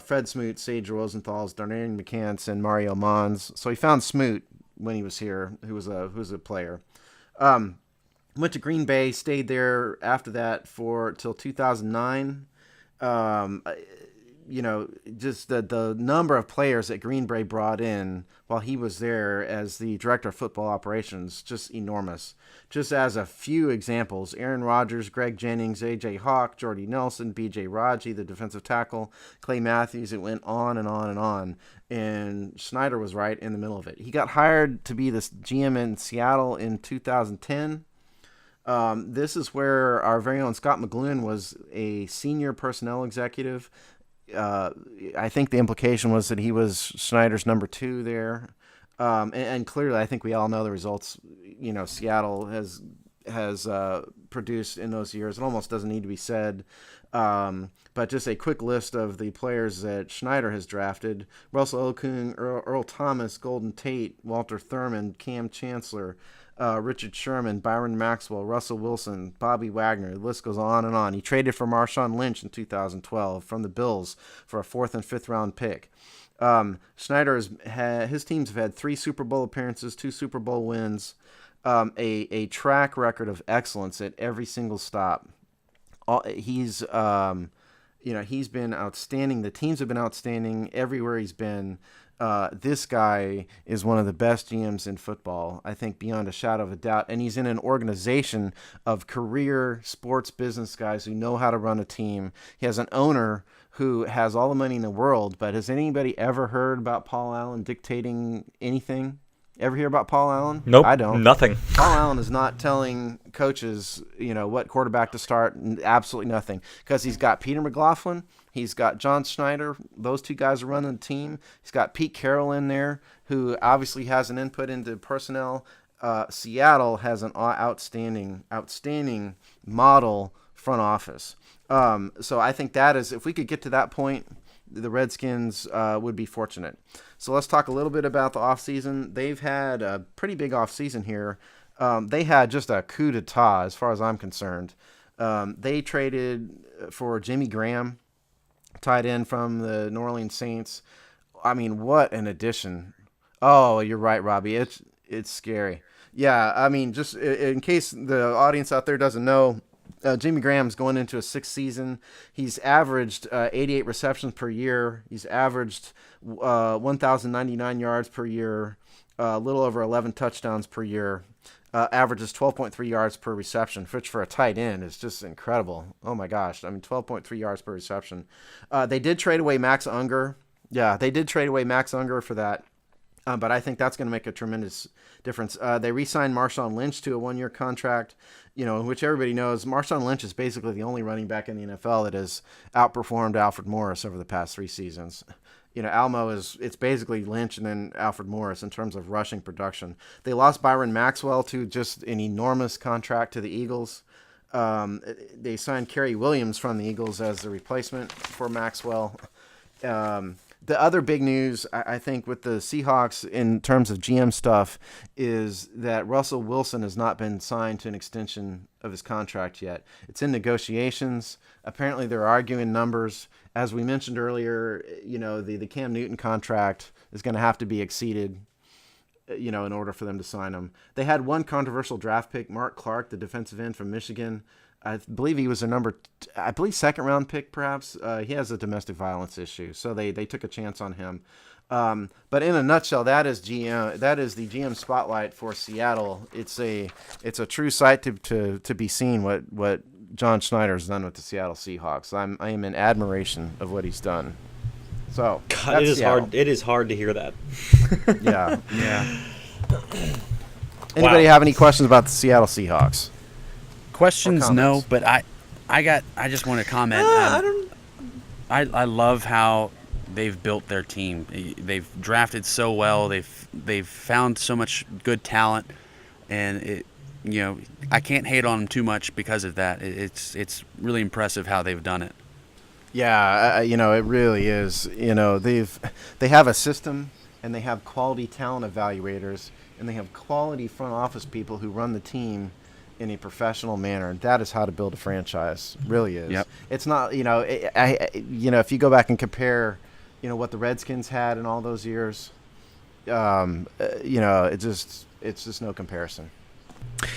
Fred Smoot, Sage Rosenthal, Darnell McCants, and Mario Mons. So he found Smoot when he was here, who was a player. Went to Green Bay, stayed there after that till 2009. Just the number of players that Green Bay brought in while he was there as the director of football operations, just enormous. Just as a few examples, Aaron Rodgers, Greg Jennings, A.J. Hawk, Jordy Nelson, B.J. Raji, the defensive tackle, Clay Matthews, it went on and on and on. And Schneider was right in the middle of it. He got hired to be this GM in Seattle in 2010. This is where our very own Scott McGloin was a senior personnel executive. I think the implication was that he was Schneider's number 2 there. And clearly, I think we all know the results, Seattle has produced in those years. It almost doesn't need to be said. But just a quick list of the players that Schneider has drafted: Russell Okung, Earl Thomas, Golden Tate, Walter Thurman, Cam Chancellor, Richard Sherman, Byron Maxwell, Russell Wilson, Bobby Wagner. The list goes on and on. He traded for Marshawn Lynch in 2012 from the Bills for a 4th and 5th round pick. Schneider his teams have had 3 Super Bowl appearances, 2 Super Bowl wins, a track record of excellence at every single stop. He's been outstanding. The teams have been outstanding everywhere he's been. This guy is one of the best GMs in football, I think, beyond a shadow of a doubt. And he's in an organization of career sports business guys who know how to run a team. He has an owner who has all the money in the world, but has anybody ever heard about Paul Allen dictating anything? Ever hear about Paul Allen? Nope. I don't. Nothing. Paul Allen is not telling coaches, what quarterback to start. Absolutely nothing. Because he's got Peter McLaughlin. He's got John Schneider. Those 2 guys are running the team. He's got Pete Carroll in there, who obviously has an input into personnel. Seattle has an outstanding model front office. So I think that is, if we could get to that point, the Redskins would be fortunate. So let's talk a little bit about the offseason. They've had a pretty big offseason here. They had just a coup d'etat as far as I'm concerned. They traded for Jimmy Graham, tight end from the New Orleans Saints. I mean, what an addition. Oh, you're right, Robbie. It's scary. Yeah, I mean, just in case the audience out there doesn't know, Jimmy Graham's going into his 6th season. He's averaged 88 receptions per year. He's averaged 1,099 yards per year, a little over 11 touchdowns per year. Averages 12.3 yards per reception, which for a tight end is just incredible. Oh my gosh. I mean, 12.3 yards per reception. They did trade away Max Unger. Yeah, they did trade away Max Unger for that. But I think that's going to make a tremendous difference. They re-signed Marshawn Lynch to a 1-year contract, which everybody knows. Marshawn Lynch is basically the only running back in the NFL that has outperformed Alfred Morris over the past 3 seasons. Almo it's basically Lynch and then Alfred Morris in terms of rushing production. They lost Byron Maxwell to just an enormous contract to the Eagles. They signed Kerry Williams from the Eagles as the replacement for Maxwell. The other big news, I think, with the Seahawks in terms of GM stuff is that Russell Wilson has not been signed to an extension of his contract yet. It's in negotiations. Apparently, they're arguing numbers. As we mentioned earlier, the Cam Newton contract is going to have to be exceeded, in order for them to sign him. They had one controversial draft pick, Mark Clark, the defensive end from Michigan. I believe he was a second round pick, perhaps. He has a domestic violence issue, so they took a chance on him. But in a nutshell, that is the GM spotlight for Seattle. It's a true sight to be seen what John Schneider's done with the Seattle Seahawks. I am in admiration of what he's done. So God, it is Seattle. hard. It is hard to hear that. Yeah. Anybody have any questions about the Seattle Seahawks? Questions, no, but I just want to comment. I love how they've built their team. They've drafted so well. They've found so much good talent, and I can't hate on them too much because of that. It's really impressive how they've done it. Yeah, it really is. They have a system, and they have quality talent evaluators, and they have quality front office people who run the team in a professional manner. That is how to build a franchise. Really is. Yep. It's not, if you go back and compare, what the Redskins had in all those years, it's just no comparison.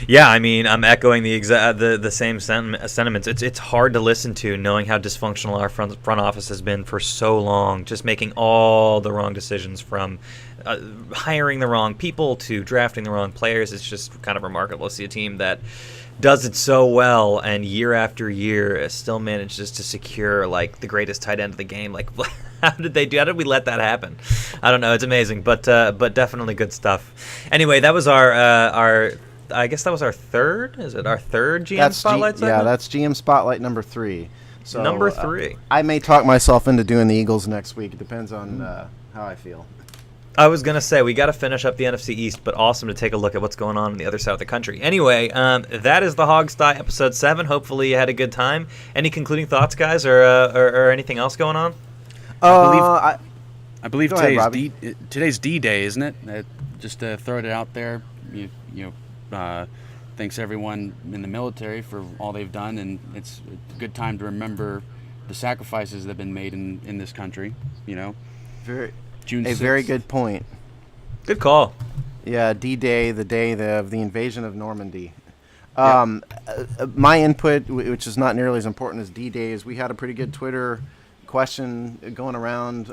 Yeah, I mean, I'm echoing the same sentiments. It's hard to listen to, knowing how dysfunctional our front office has been for so long, just making all the wrong decisions from hiring the wrong people to drafting the wrong players. It's just kind of remarkable to see a team that does it so well and year after year still manages to secure like the greatest tight end of the game. Like, how did we let that happen? I don't know. It's amazing, but definitely good stuff. Anyway, that was our I guess that was our third. Is it our third GM Spotlight segment? Yeah, that's GM Spotlight number 3. So number 3. I may talk myself into doing the Eagles next week. It depends on how I feel. I was going to say, we got to finish up the NFC East, but awesome to take a look at what's going on the other side of the country. Anyway, that is the Hogsty episode 7. Hopefully you had a good time. Any concluding thoughts, guys, or anything else going on? I believe today's D-Day, isn't it? Just to throw it out there, thanks everyone in the military for all they've done, and it's a good time to remember the sacrifices that have been made in this country. June 6th. Very good point. Good call. Yeah, D-Day, the day of the invasion of Normandy. My input, which is not nearly as important as D-Day, is we had a pretty good Twitter question going around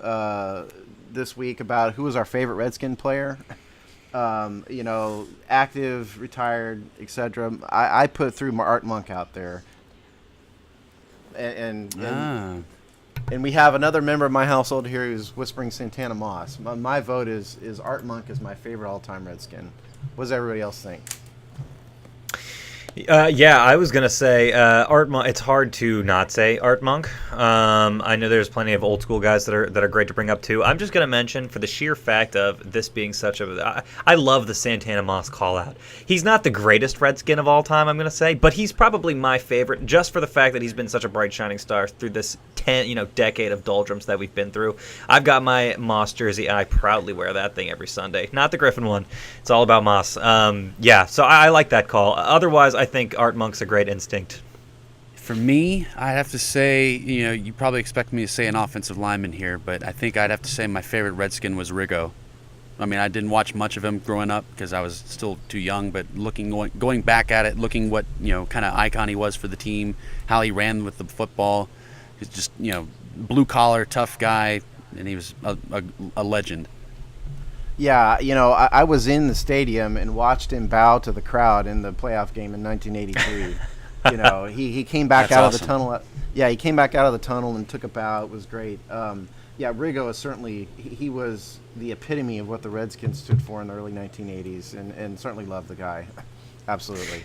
this week about who was our favorite Redskin player. Active, retired, etc. I put through Art Monk out there, and we have another member of my household here who's whispering Santana Moss. My vote is Art Monk is my favorite all-time Redskin. What does everybody else think? Yeah, I was gonna say Art Monk. It's hard to not say Art Monk. I know there's plenty of old school guys that are great to bring up too. I'm just gonna mention, for the sheer fact of this being such a, I love the Santana Moss call out. He's not the greatest Redskin of all time, I'm gonna say, but he's probably my favorite just for the fact that he's been such a bright shining star through this decade of doldrums that we've been through. I've got my Moss jersey and I proudly wear that thing every Sunday. Not the Griffin one. It's all about Moss. Yeah, so I like that call. Otherwise, I think Art Monk's a great instinct. For me, I'd have to say, you probably expect me to say an offensive lineman here, but I think I'd have to say my favorite Redskin was Riggo. I mean, I didn't watch much of him growing up because I was still too young, but going back at it, looking what, kind of icon he was for the team, how he ran with the football, he's just, blue collar, tough guy, and he was a legend. Yeah, I was in the stadium and watched him bow to the crowd in the playoff game in 1983. He came back out of the tunnel. He came back out of the tunnel and took a bow. It was great. Riggo is certainly, he was the epitome of what the Redskins stood for in the early 1980s, and certainly loved the guy. Absolutely.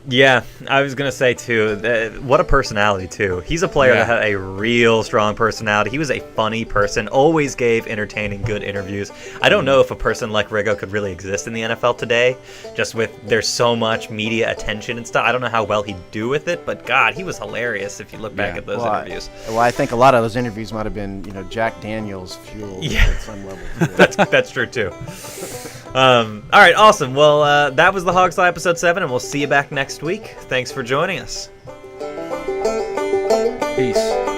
Yeah, I was going to say, too, what a personality, too. He's a player that had a real strong personality. He was a funny person, always gave entertaining, good interviews. I don't know if a person like Riggo could really exist in the NFL today, just with there's so much media attention and stuff. I don't know how well he'd do with it, but, God, he was hilarious if you look back at those interviews. I think a lot of those interviews might have been, Jack Daniels fueled at some level, too. That's true, too. All right, awesome. Well, that was the Hogslie episode 7, and we'll see you back next week. Thanks for joining us. Peace.